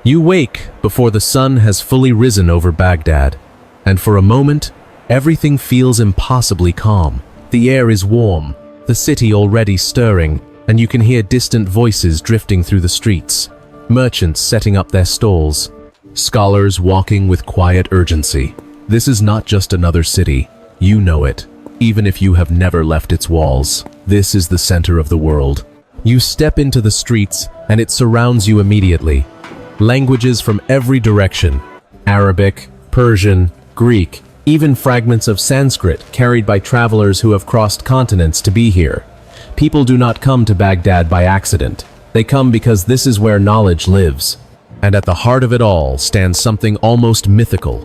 You wake before the sun has fully risen over Baghdad, and for a moment, everything feels impossibly calm. The air is warm, the city already stirring, and you can hear distant voices drifting through the streets. Merchants setting up their stalls, scholars walking with quiet urgency. This is not just another city. You know it, even if you have never left its walls. This is the center of the world. You step into the streets, and it surrounds you immediately. Languages from every direction: Arabic, Persian, Greek, even fragments of Sanskrit carried by travelers who have crossed continents to be here. People do not come to Baghdad by accident. They come because this is where knowledge lives. And at the heart of it all stands something almost mythical: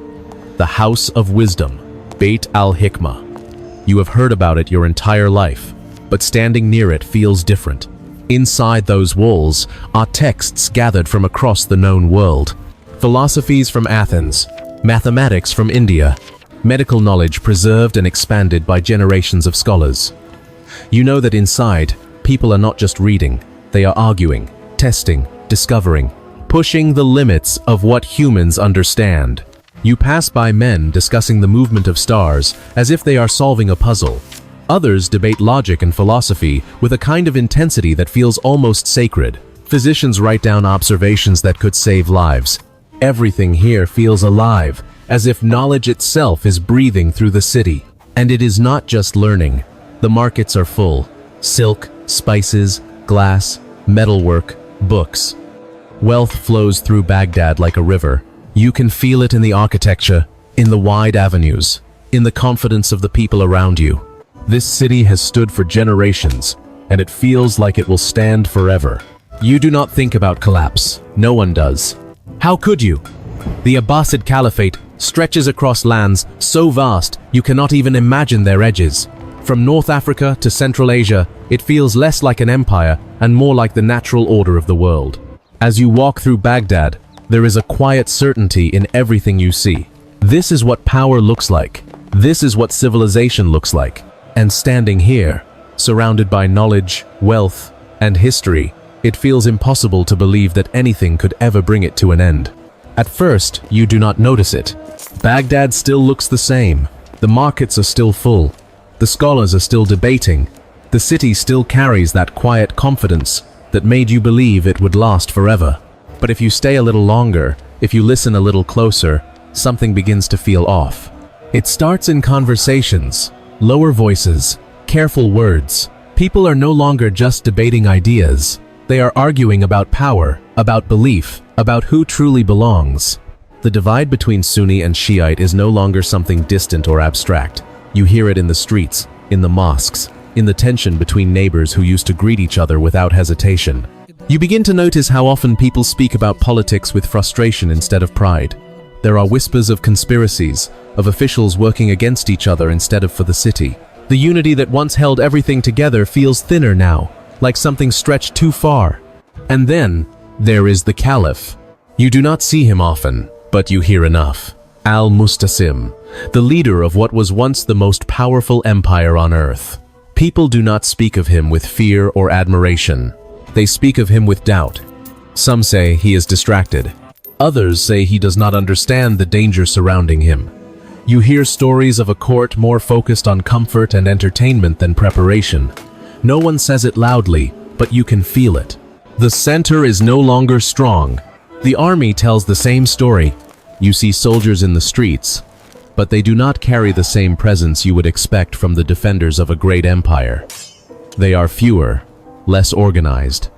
the House of Wisdom, Beit al-Hikmah. You have heard about it your entire life, but standing near it feels different. Inside those walls are texts gathered from across the known world. Philosophies from Athens, mathematics from India, medical knowledge preserved and expanded by generations of scholars. You know that inside, people are not just reading, they are arguing, testing, discovering, pushing the limits of what humans understand. You pass by men discussing the movement of stars as if they are solving a puzzle. Others debate logic and philosophy with a kind of intensity that feels almost sacred. Physicians write down observations that could save lives. Everything here feels alive, as if knowledge itself is breathing through the city. And it is not just learning. The markets are full: silk, spices, glass, metalwork, books. Wealth flows through Baghdad like a river. You can feel it in the architecture, in the wide avenues, in the confidence of the people around you. This city has stood for generations, and it feels like it will stand forever. You do not think about collapse. No one does. How could you? The Abbasid Caliphate stretches across lands so vast you cannot even imagine their edges. From North Africa to Central Asia, it feels less like an empire and more like the natural order of the world. As you walk through Baghdad, there is a quiet certainty in everything you see. This is what power looks like. This is what civilization looks like. And standing here, surrounded by knowledge, wealth, and history, it feels impossible to believe that anything could ever bring it to an end. At first, you do not notice it. Baghdad still looks the same. The markets are still full. The scholars are still debating. The city still carries that quiet confidence that made you believe it would last forever. But if you stay a little longer, if you listen a little closer, something begins to feel off. It starts in conversations. Lower voices, careful words. People are no longer just debating ideas. They are arguing about power, about belief, about who truly belongs. The divide between Sunni and Shiite is no longer something distant or abstract. You hear it in the streets, in the mosques, in the tension between neighbors who used to greet each other without hesitation. You begin to notice how often people speak about politics with frustration instead of pride. There are whispers of conspiracies, of officials working against each other instead of for the city. The unity that once held everything together feels thinner now, like something stretched too far. And then, there is the Caliph. You do not see him often, but you hear enough. Al-Mustasim, the leader of what was once the most powerful empire on earth. People do not speak of him with fear or admiration. They speak of him with doubt. Some say he is distracted. Others say he does not understand the danger surrounding him. You hear stories of a court more focused on comfort and entertainment than preparation. No one says it loudly, but you can feel it. The center is no longer strong. The army tells the same story. You see soldiers in the streets, but they do not carry the same presence you would expect from the defenders of a great empire. They are fewer, less organized.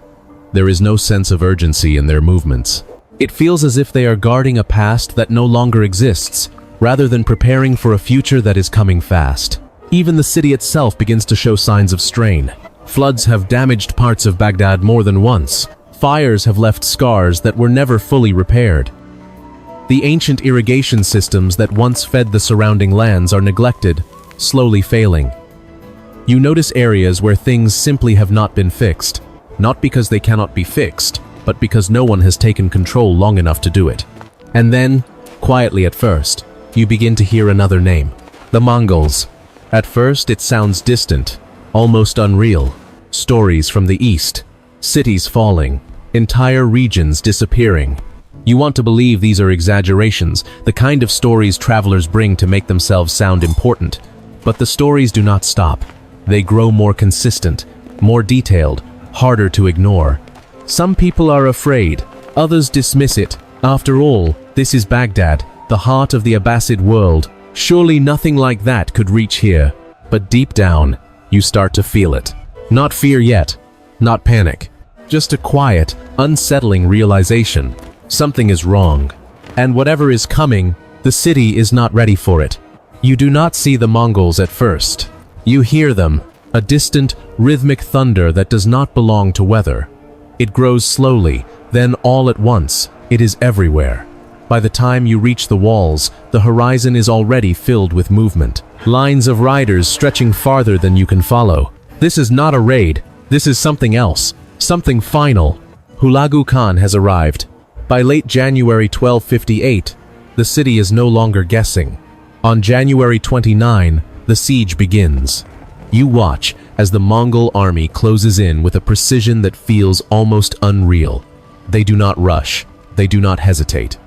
There is no sense of urgency in their movements. It feels as if they are guarding a past that no longer exists, rather than preparing for a future that is coming fast. Even the city itself begins to show signs of strain. Floods have damaged parts of Baghdad more than once. Fires have left scars that were never fully repaired. The ancient irrigation systems that once fed the surrounding lands are neglected, slowly failing. You notice areas where things simply have not been fixed, not because they cannot be fixed, but because no one has taken control long enough to do it. And then, quietly at first, you begin to hear another name: the Mongols. At first it sounds distant, almost unreal. Stories from the east, cities falling, entire regions disappearing. You want to believe these are exaggerations, the kind of stories travelers bring to make themselves sound important. But the stories do not stop. They grow more consistent, more detailed, harder to ignore. Some people are afraid, others dismiss it. After all, this is Baghdad, the heart of the Abbasid world. Surely nothing like that could reach here. But deep down, you start to feel it. Not fear yet, not panic. Just a quiet, unsettling realization. Something is wrong. And whatever is coming, the city is not ready for it. You do not see the Mongols at first. You hear them, a distant, rhythmic thunder that does not belong to weather. It grows slowly, then all at once, it is everywhere. By the time you reach the walls, the horizon is already filled with movement. Lines of riders stretching farther than you can follow. This is not a raid, this is something else, something final. Hulagu Khan has arrived. By late January 1258, the city is no longer guessing. On January 29, the siege begins. You watch as the Mongol army closes in with a precision that feels almost unreal. They do not rush, they do not hesitate.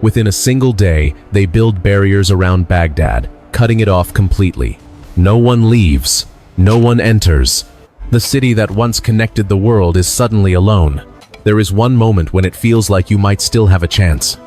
Within a single day, they build barriers around Baghdad, cutting it off completely. No one leaves, no one enters. The city that once connected the world is suddenly alone. There is one moment when it feels like you might still have a chance.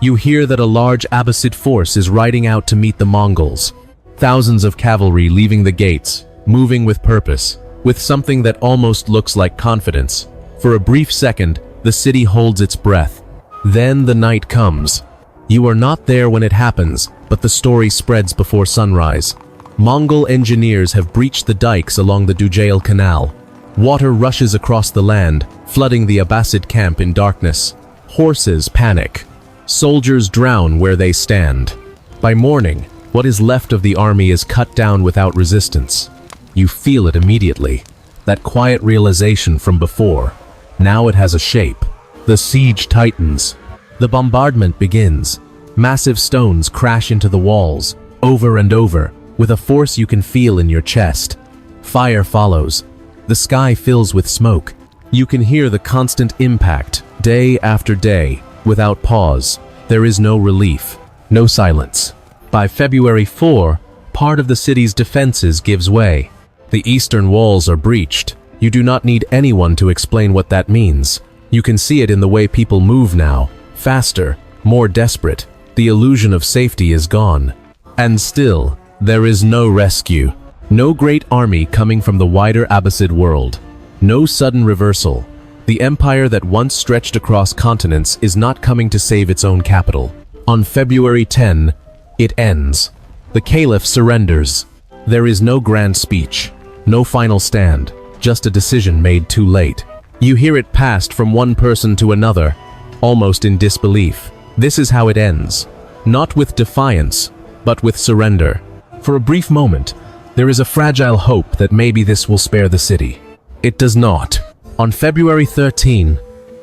You hear that a large Abbasid force is riding out to meet the Mongols. Thousands of cavalry leaving the gates, moving with purpose, with something that almost looks like confidence. For a brief second, the city holds its breath. Then the night comes. You are not there when it happens, but the story spreads before sunrise. Mongol engineers have breached the dikes along the Dujail Canal. Water rushes across the land, flooding the Abbasid camp in darkness. Horses panic. Soldiers drown where they stand. By morning, what is left of the army is cut down without resistance. You feel it immediately. That quiet realization from before. Now it has a shape. The siege tightens. The bombardment begins. Massive stones crash into the walls, over and over, with a force you can feel in your chest. Fire follows. The sky fills with smoke. You can hear the constant impact, day after day, without pause. There is no relief, no silence. By February 4, part of the city's defenses gives way. The eastern walls are breached. You do not need anyone to explain what that means. You can see it in the way people move now, faster, more desperate. The illusion of safety is gone. And still, there is no rescue. No great army coming from the wider Abbasid world. No sudden reversal. The empire that once stretched across continents is not coming to save its own capital. On February 10, it ends. The Caliph surrenders. There is no grand speech, no final stand, just a decision made too late. You hear it passed from one person to another, almost in disbelief. This is how it ends. Not with defiance, but with surrender. For a brief moment, there is a fragile hope that maybe this will spare the city. It does not. On February 13,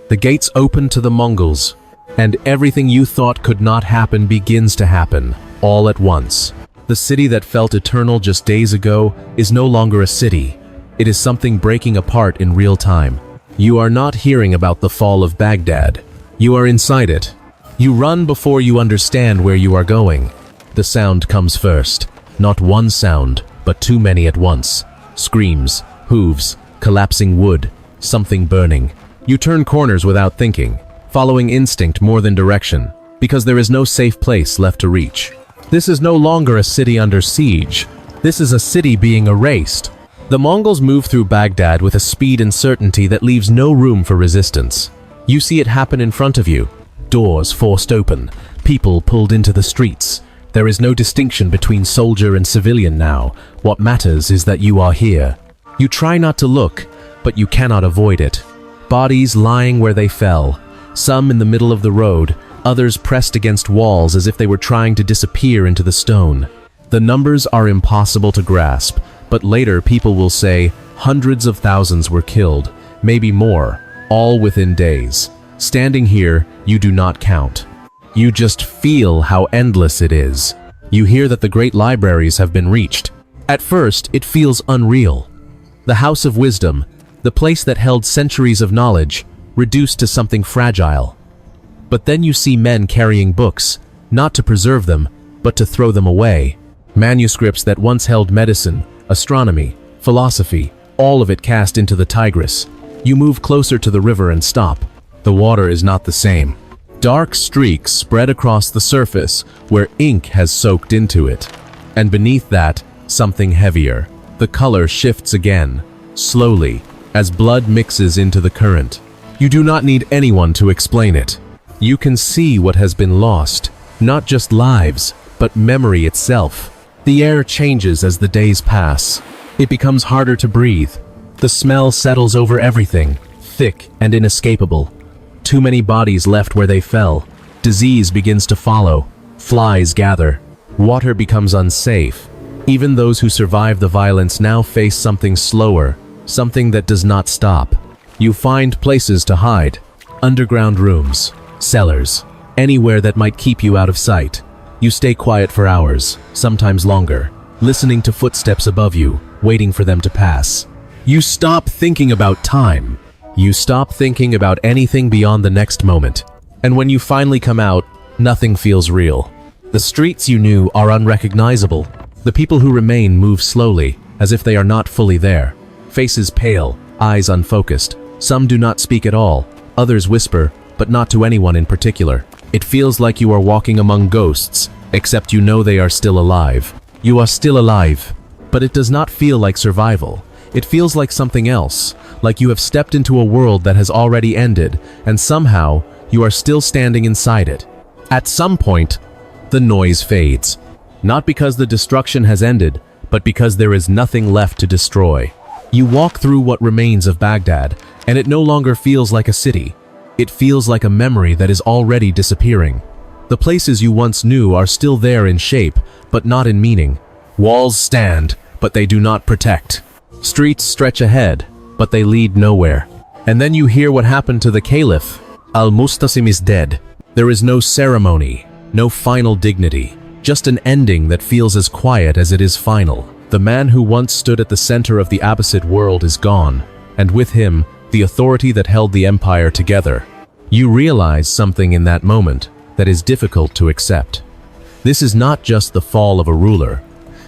the gates open to the Mongols, and everything you thought could not happen begins to happen, all at once. The city that felt eternal just days ago is no longer a city. It is something breaking apart in real time. You are not hearing about the fall of Baghdad. You are inside it. You run before you understand where you are going. The sound comes first. Not one sound, but too many at once. Screams, hooves, collapsing wood, something burning. You turn corners without thinking, following instinct more than direction, because there is no safe place left to reach. This is no longer a city under siege. This is a city being erased. The Mongols move through Baghdad with a speed and certainty that leaves no room for resistance. You see it happen in front of you. Doors forced open, people pulled into the streets. There is no distinction between soldier and civilian now. What matters is that you are here. You try not to look, but you cannot avoid it. Bodies lying where they fell, some in the middle of the road, others pressed against walls as if they were trying to disappear into the stone. The numbers are impossible to grasp, but later people will say hundreds of thousands were killed, maybe more, all within days. Standing here, you do not count. You just feel how endless it is. You hear that the great libraries have been reached. At first, it feels unreal. The House of Wisdom, the place that held centuries of knowledge, reduced to something fragile. But then you see men carrying books, not to preserve them, but to throw them away. Manuscripts that once held medicine, astronomy, philosophy, all of it cast into the Tigris. You move closer to the river and stop. The water is not the same. Dark streaks spread across the surface where ink has soaked into it. And beneath that, something heavier. The color shifts again, slowly, as blood mixes into the current. You do not need anyone to explain it. You can see what has been lost, not just lives, but memory itself. The air changes as the days pass. It becomes harder to breathe. The smell settles over everything, thick and inescapable. Too many bodies left where they fell. Disease begins to follow. Flies gather. Water becomes unsafe. Even those who survive the violence now face something slower, something that does not stop. You find places to hide. Underground rooms, cellars, anywhere that might keep you out of sight. You stay quiet for hours, sometimes longer, listening to footsteps above you, waiting for them to pass. You stop thinking about time. You stop thinking about anything beyond the next moment. And when you finally come out, nothing feels real. The streets you knew are unrecognizable. The people who remain move slowly, as if they are not fully there. Faces pale, eyes unfocused. Some do not speak at all. Others whisper, but not to anyone in particular. It feels like you are walking among ghosts, except you know they are still alive. You are still alive, but it does not feel like survival. It feels like something else, like you have stepped into a world that has already ended, and somehow you are still standing inside it. At some point, the noise fades. Not because the destruction has ended, but because there is nothing left to destroy. You walk through what remains of Baghdad, and it no longer feels like a city. It feels like a memory that is already disappearing. The places you once knew are still there in shape, but not in meaning. Walls stand, but they do not protect. Streets stretch ahead, but they lead nowhere. And then you hear what happened to the Caliph. Al-Mustasim is dead. There is no ceremony, no final dignity, just an ending that feels as quiet as it is final. The man who once stood at the center of the Abbasid world is gone, and with him, the authority that held the empire together. You realize something in that moment that is difficult to accept. This is not just the fall of a ruler.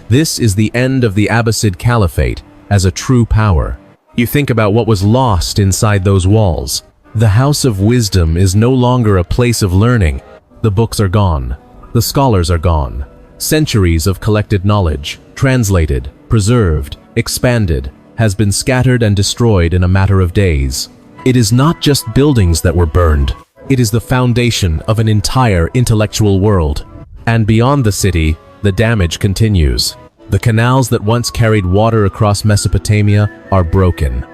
This is the end of the Abbasid Caliphate as a true power. You think about what was lost inside those walls. The House of Wisdom is no longer a place of learning. The books are gone. The scholars are gone. Centuries of collected knowledge, translated, preserved, expanded, has been scattered and destroyed in a matter of days. It is not just buildings that were burned. It is the foundation of an entire intellectual world. And beyond the city, the damage continues. The canals that once carried water across Mesopotamia are broken.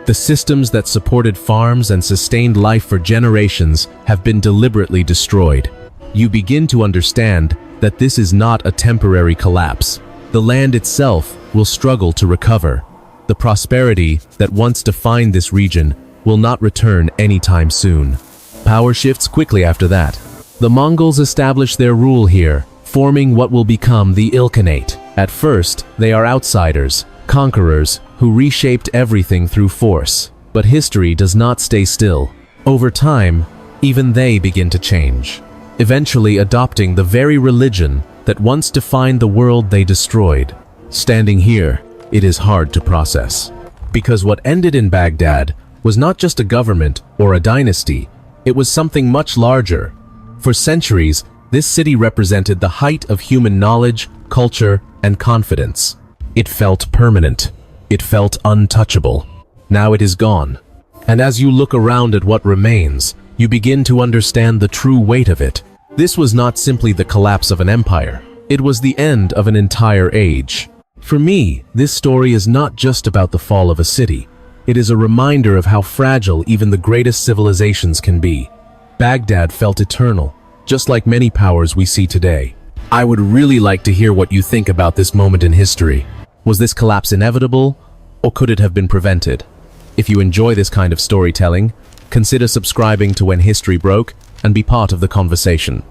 The systems that supported farms and sustained life for generations have been deliberately destroyed. You begin to understand that this is not a temporary collapse. The land itself will struggle to recover. The prosperity that once defined this region will not return anytime soon. Power shifts quickly after that. The Mongols establish their rule here, forming what will become the Ilkhanate. At first, they are outsiders, conquerors, who reshaped everything through force. But history does not stay still. Over time, even they begin to change, eventually adopting the very religion that once defined the world they destroyed. Standing here, it is hard to process. Because what ended in Baghdad was not just a government or a dynasty, it was something much larger. For centuries, this city represented the height of human knowledge, culture, and confidence. It felt permanent. It felt untouchable. Now it is gone. And as you look around at what remains, you begin to understand the true weight of it. This was not simply the collapse of an empire. It was the end of an entire age. For me, this story is not just about the fall of a city. It is a reminder of how fragile even the greatest civilizations can be. Baghdad felt eternal, just like many powers we see today. I would really like to hear what you think about this moment in history. Was this collapse inevitable, or could it have been prevented? If you enjoy this kind of storytelling, consider subscribing to When History Broke and be part of the conversation.